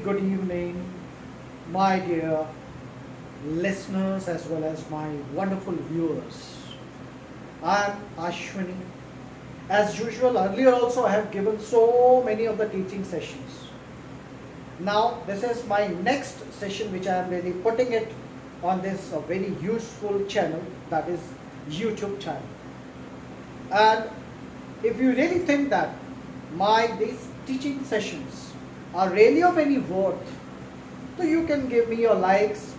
good evening, my dear listeners as well as my wonderful viewers. I am Ashwini. As usual, earlier also I have given so many of the teaching sessions. Now, this is my next session which I am really putting it on this very useful channel, that is YouTube channel. And if you really think that these teaching sessions are really of any worth, so you can give me your likes,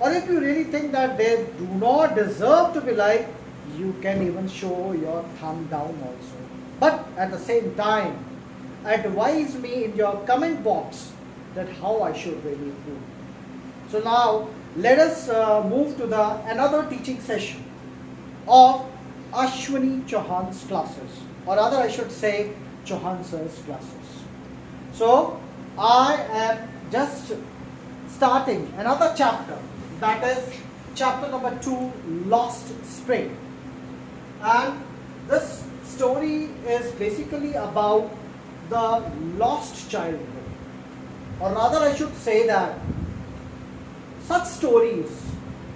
or if you really think that they do not deserve to be liked, you can even show your thumb down also. But at the same time, advise me in your comment box that how I should really improve. So now let us move to another teaching session of Ashwini Chauhan's classes, or rather I should say Chauhan sir's classes. So I am just starting another chapter, that is chapter number 2, Lost Spring. And this story is basically about the lost childhood, or rather I should say that such stories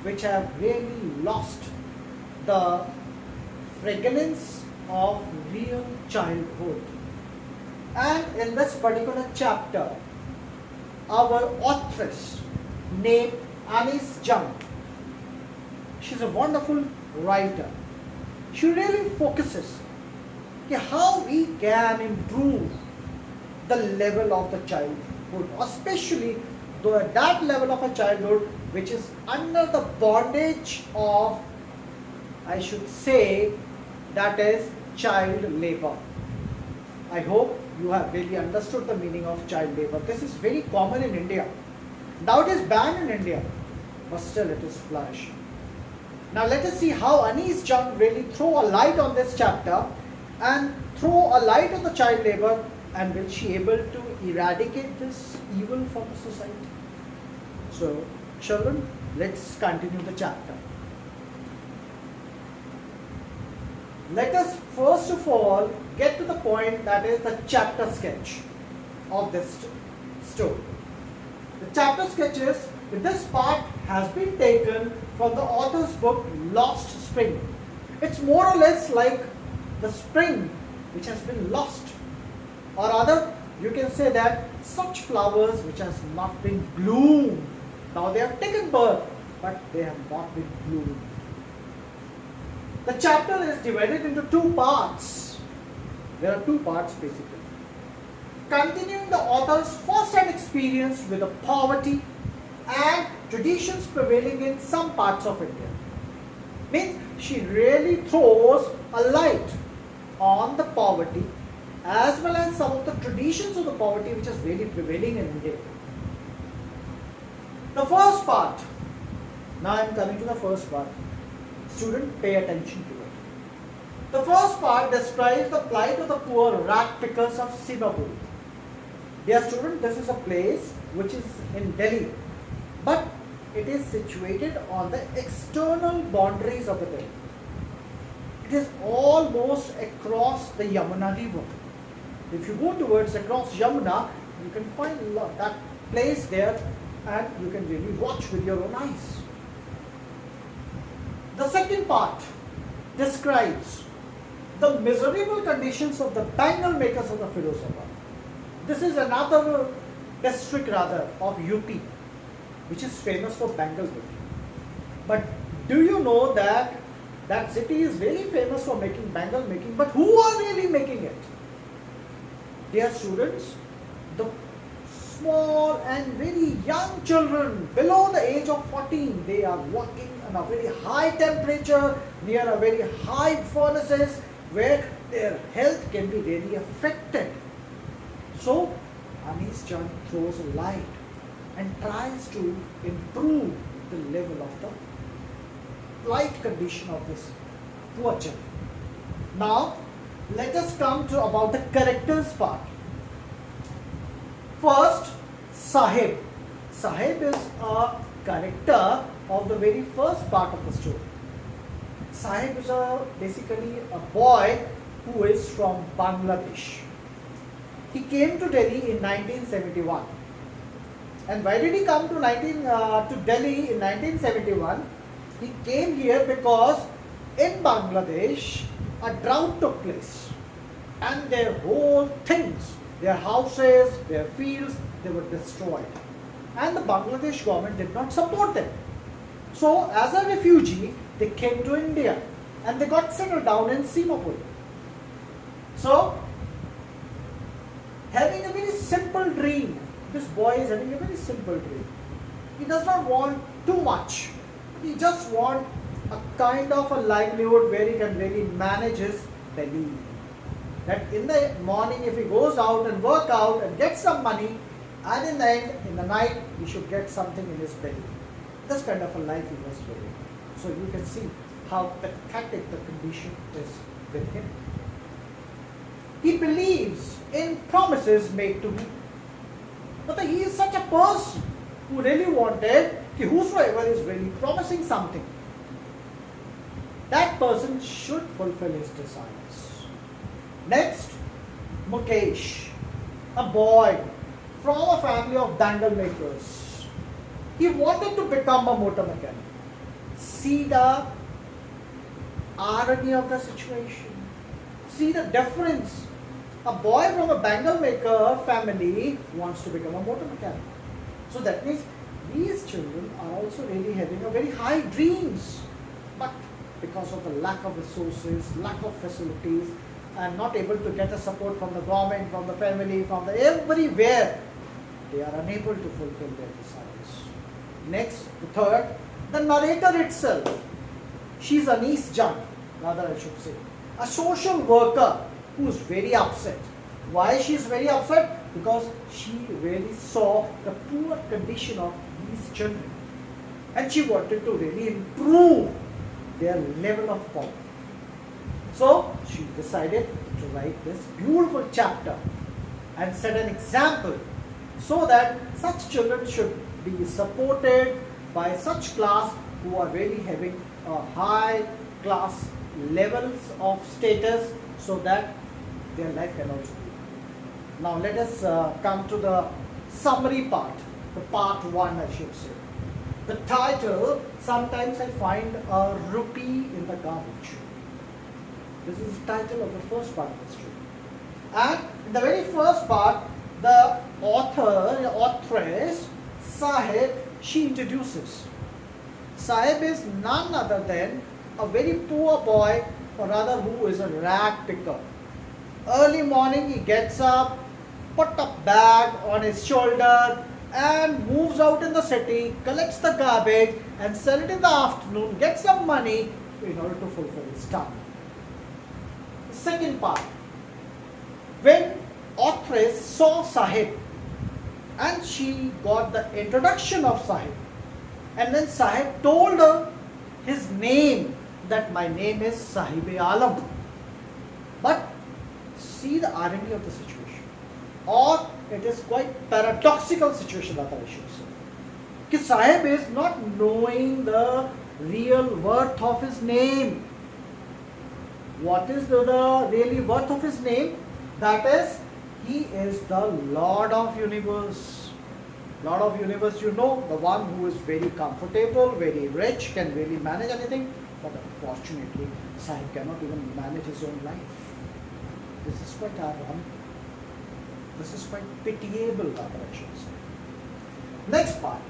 which have really lost the fragrance of real childhood. And in this particular chapter, our authoress named Anais Jung, she's a wonderful writer. She really focuses on how we can improve the level of the childhood, especially that level of a childhood which is under the bondage of, I should say, that is child labor. I hope you have really understood the meaning of child labor. This is very common in India. Now it is banned in India, but still it is flourishing. Now let us see how Anais Jung really throw a light on this chapter and throw a light on the child labor, and will she able to eradicate this evil from the society. So children, let's continue the chapter. Let us first of all get to the point, that is the chapter sketch of this story. The chapter sketch is, this part has been taken from the author's book Lost Spring. It's more or less like the spring which has been lost, or rather you can say that such flowers which has not been bloomed. Now they have taken birth, but they have not been bloomed. The chapter is divided into two parts. There are two parts basically. Continuing the author's first-hand experience with the poverty and traditions prevailing in some parts of India. Means she really throws a light on the poverty as well as some of the traditions of the poverty which is really prevailing in India. The first part. Now I am coming to the first part. Student, pay attention to it. The first part describes the plight of the poor rat pickers of Sibapur. Dear student, this is a place which is in Delhi, but it is situated on the external boundaries of the Delhi. It is almost across the Yamuna river. If you go towards across Yamuna, you can find that place there, and you can really watch with your own eyes. The second part describes the miserable conditions of the bangle makers of the Firozabad. This is another district rather of UP which is famous for bangle making. But do you know that that city is really famous for making bangle making, but who are really making it? Dear students, the small and very young children below the age of 14, they are working in a very high temperature near a very high furnaces where their health can be really affected. So Anais Jung throws a light and tries to improve the level of the light condition of this poor child. Now let us come to about the characters part. First, Sahib. Sahib is a character of the very first part of the story. Sahib is basically a boy who is from Bangladesh. He came to Delhi in 1971. And why did he come to to Delhi in 1971? He came here because in Bangladesh a drought took place, and their whole things, their houses, their fields, they were destroyed, and the Bangladesh government did not support them. So as a refugee, they came to India and they got settled down in Simapur. So, having a very simple dream, this boy is having a very simple dream. He does not want too much. He just wants a kind of a livelihood where he can really manage his belly. That in the morning, if he goes out and work out and get some money, and in the end, in the night, he should get something in his belly. This kind of a life he was living. So you can see how pathetic the condition is with him. He believes in promises made to him. But he is such a person who really wanted that whosoever is really promising something, that person should fulfill his desires. Next, Mukesh, a boy from a family of bangle makers. He wanted to become a motor mechanic. See the irony of the situation. See the difference. A boy from a bangle maker family wants to become a motor mechanic. So that means these children are also really having a very high dreams. But because of the lack of resources, lack of facilities, and not able to get a support from the government, from the family, from the everywhere, they are unable to fulfill their desires. Next, the third, the narrator itself. She's Anis Jung, rather I should say, a social worker who is very upset. Why she is very upset? Because she really saw the poor condition of these children, and she wanted to really improve their level of poverty. So she decided to write this beautiful chapter and set an example so that such children should be supported by such class who are really having a high class levels of status, so that their life can also be. Now let us come to the summary part, the part 1 I should say. The title, sometimes I find a rupee in the garbage. This is the title of the first part of the story. And in the very first part, the authoress, Sahib, she introduces. Sahib is none other than a very poor boy, or rather who is a rag picker. Early morning he gets up, put a bag on his shoulder and moves out in the city, collects the garbage and sell it in the afternoon, gets some money in order to fulfill his task. The second part, when authoress saw Sahib and she got the introduction of Sahib, and then Sahib told her his name, that my name is Sahib-e-Alam. But see the irony of the situation, or it is quite paradoxical situation that I should say. Ki Sahib is not knowing the real worth of his name. What is the really worth of his name? That is, he is the Lord of Universe. Lord of Universe, you know, the one who is very comfortable, very rich, can really manage anything. But unfortunately, Sahib cannot even manage his own life. This is quite ironic. This is quite pitiable, rather I should say. Next part.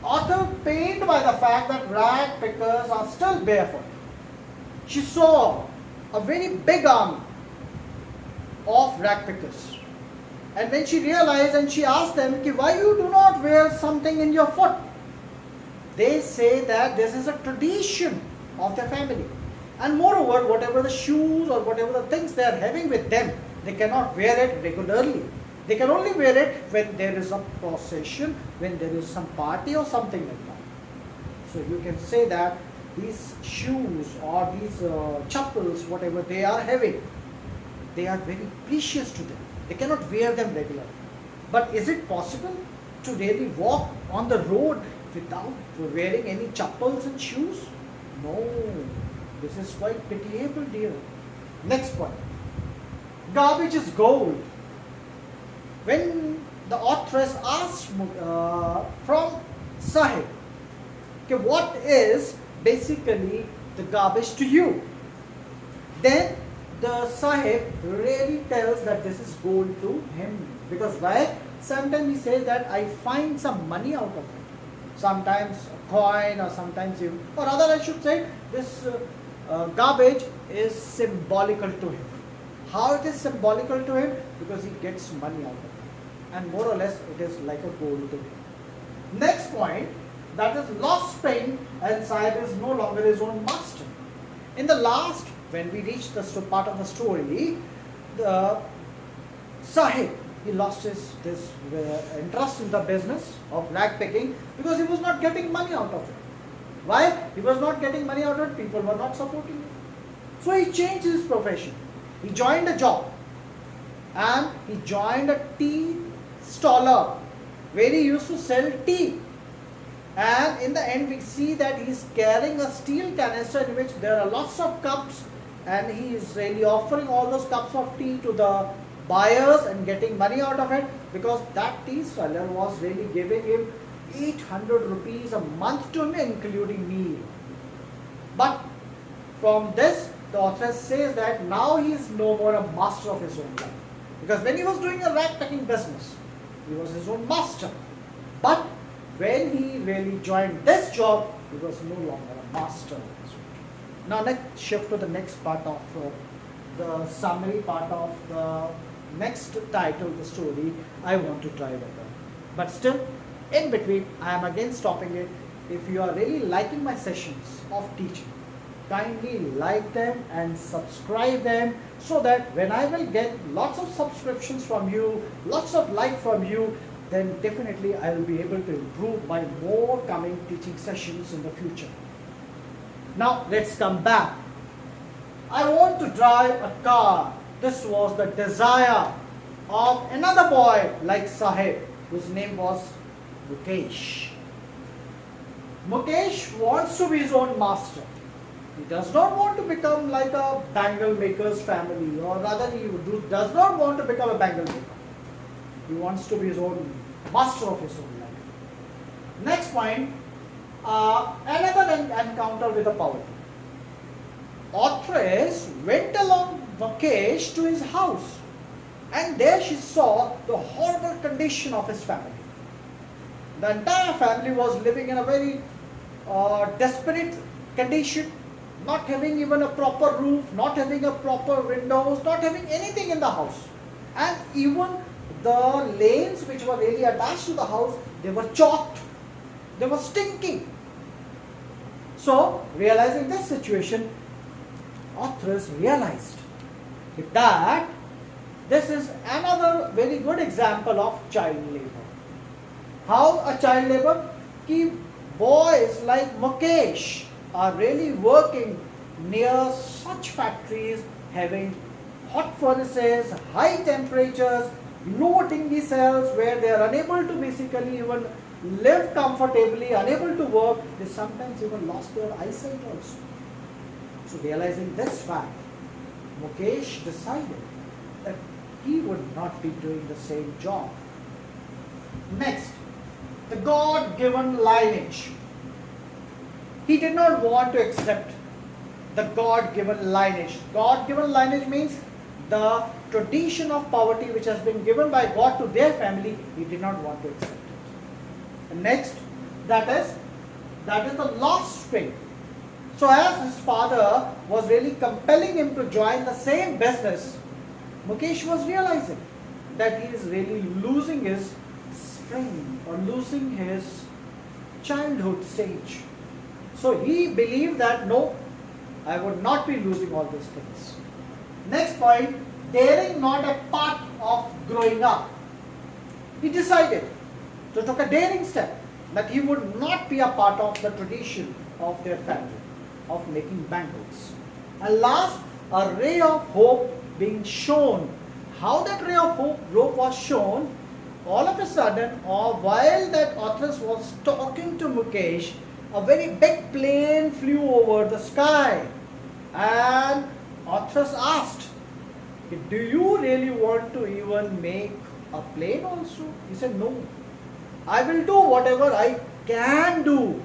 Author pained by the fact that rag pickers are still barefoot. She saw a very big army of rag pickers. And when she realized and she asked them, why you do not wear something in your foot? They say that this is a tradition of their family. And moreover, whatever the shoes or whatever the things they are having with them, they cannot wear it regularly. They can only wear it when there is a procession, when there is some party or something like that. So you can say that these shoes or these chappals, whatever they are having, they are very precious to them. They cannot wear them regularly. But is it possible to really walk on the road without wearing any chappals and shoes? No. This is quite pitiable, dear. Next point. Garbage is gold. When the authoress asked from Sahib, okay, what is basically the garbage to you? Then the Sahib really tells that this is gold to him. Because why? Sometimes he says that I find some money out of it. Sometimes a coin, or sometimes even, or rather I should say, this garbage is symbolical to him. How it is symbolical to him? Because he gets money out of it. And more or less it is like a gold to him. Next point, that is lost spring, and Sahib is no longer his own master. In the last, when we reach the part of the story, the Sahib, he lost this interest in the business of rag picking because he was not getting money out of it. Why? He was not getting money out of it, people were not supporting him. So he changed his profession. He joined a job and he joined a tea staller where he used to sell tea. And in the end we see that he is carrying a steel canister in which there are lots of cups, and he is really offering all those cups of tea to the buyers and getting money out of it, because that tea seller was really giving him 800 rupees a month to him, including meal. But from this, the author says that now he is no more a master of his own life. Because when he was doing a rag picking business, he was his own master. But when he really joined this job, he was no longer a master of his own. Now let's shift to the next part of the summary part of the next title of the story I want to try with. But still, in between, I am again stopping it. If you are really liking my sessions of teaching, kindly like them and subscribe them, so that when I will get lots of subscriptions from you, lots of like from you, then definitely I will be able to improve my more coming teaching sessions in the future. Now let's come back. I want to drive a car. This was the desire of another boy like Sahib, whose name was Mukesh. Mukesh wants to be his own master. He does not want to become like a bangle maker's family, or rather he does not want to become a bangle maker. He wants to be his own master of his own life. Next point, another encounter with the poverty. Authoress went along Mukesh to his house, and there she saw the horrible condition of his family. The entire family was living in a very desperate condition, not having even a proper roof, not having a proper windows, not having anything in the house. And even the lanes which were really attached to the house, they were chalked, they were stinking. So, realizing this situation, authors realized that this is another very good example of child labor. How a child labor? Ki boys like Mukesh are really working near such factories, having hot furnaces, high temperatures, low dingy cells where they are unable to basically even live comfortably, unable to work. They sometimes even lost their eyesight also. So realizing this fact, Mukesh decided that he would not be doing the same job. Next, the God-given lineage. He did not want to accept the God-given lineage. God-given lineage means the tradition of poverty which has been given by God to their family. He did not want to accept it. And next, that is the lost spring. So as his father was really compelling him to join the same business, Mukesh was realizing that he is really losing his spring or losing his childhood stage. So he believed that no, I would not be losing all these things. Next point, daring not a part of growing up. He decided to take a daring step that he would not be a part of the tradition of their family of making bangles. And last, a ray of hope being shown. How that ray of hope was shown? All of a sudden, while that authoress was talking to Mukesh, a very big plane flew over the sky, and authoress asked, do you really want to even make a plane also? He said, no. I will do whatever I can do.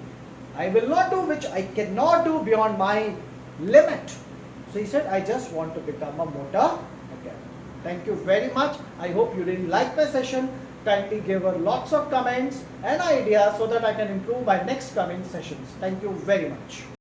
I will not do which I cannot do beyond my limit. So he said, I just want to become a motor mechanic. Thank you very much. I hope you didn't like my session. Kindly give her lots of comments and ideas so that I can improve my next coming sessions. Thank you very much.